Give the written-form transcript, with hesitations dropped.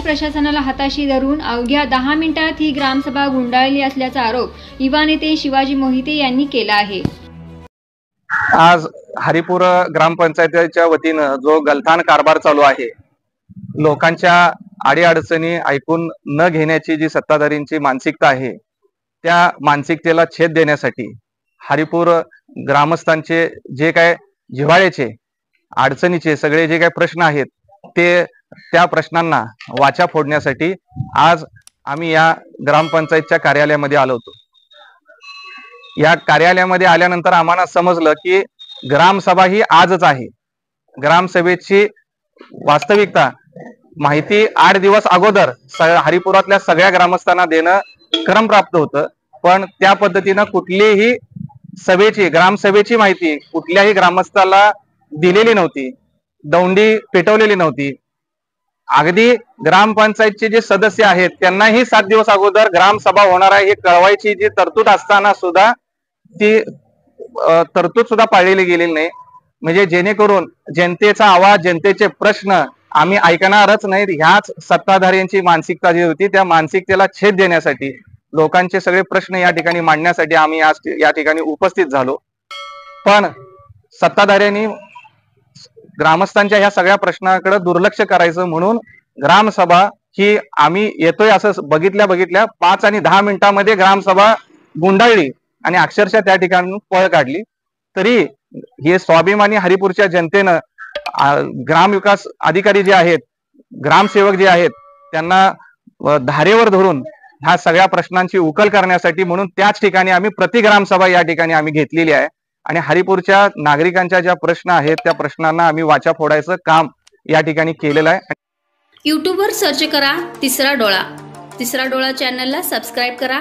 प्रशासनाला हाताशी धरून अवघ्या 10 मिनिटात ही ग्रामसभा गुंडाळली असल्याचा आरोप युवा नेते शिवाजी मोहिते यांनी केला आहे। आज हरिपूर ग्रामपंचायतीच्या वतीनं जो गलथान कारभार चालू आहे, लोकांच्या अडीअडचणी ऐकून न घेण्याची जी सत्ताधारींची मानसिकता आहे, त्या मानसिकतेला छेद देण्यासाठी हरिपूर ग्रामस्थांचे जे काय जिव्हाळ्याचे अडचणीचे सगळे जे काही प्रश्न आहेत त्या प्रश्नांना वाचा फोडण्यासाठी आज आम्ही या ग्रामपंचायतच्या कार्यालयामध्ये आलो होतो। या कार्यालयामध्ये आल्यानंतर आम्हाला समजलं की ग्रामसभा ही आजच आहे। ग्रामसभेची वास्तविकता माहिती 8 दिवस अगोदर हरिपुरातल्या सगळ्या ग्रामस्थांना देणं क्रमप्राप्त होतं, पण त्या पद्धतीनं कुठलीही ग्रामसभेची माहिती कुठल्याही ग्रामस्थाला दिलेली नव्हती, दौंडी पेटवलेली नव्हती। अगदी ग्रामपंचायतचे जे सदस्य आहेत त्यांनाही 7 दिवस अगोदर ग्रामसभा होणार आहे हे कळवायची जी तरतूद असताना सुद्धा ती तरतूद सुद्धा पाळलेली गेलेली नाही। म्हणजे जेणेकरून जनतेचा आवाज, जनतेचे प्रश्न आम्ही ऐकणारच नाहीत, ह्याच सत्ताधाऱ्यांची मानसिकता जी होती त्या मानसिकतेला छेद देण्यासाठी, लोकांचे सगळे प्रश्न या ठिकाणी मांडण्यासाठी आम्ही आज या ठिकाणी उपस्थित झालो। पण सत्ताधाऱ्यांनी ग्रामस्थांच्या ह्या सगळ्या प्रश्नाकडे दुर्लक्ष करायचं म्हणून ग्रामसभा ही आम्ही येतोय असं बघितल्या 5 आणि 10 मिनिटांमध्ये ग्रामसभा गुंडाळली आणि अक्षरशः त्या ठिकाणी पळ काढली। तरी हे स्वाभिमानी हरिपूरच्या जनतेनं ग्रामविकास अधिकारी जे आहेत, ग्रामसेवक जे आहेत, त्यांना धारेवर धरून ह्या सगळ्या प्रश्नांची उकल करण्यासाठी म्हणून त्याच ठिकाणी आम्ही प्रतिग्रामसभा या ठिकाणी आम्ही घेतलेली आहे आणि हरिपूरच्या नागरिकांच्या ज्या प्रश्न आहेत त्या प्रश्नांना आम्ही वाचा फोडायचं काम या ठिकाणी केलेलं आहे। यूट्यूबवर सर्च करा तिसरा डोळा चॅनलला सबस्क्राइब करा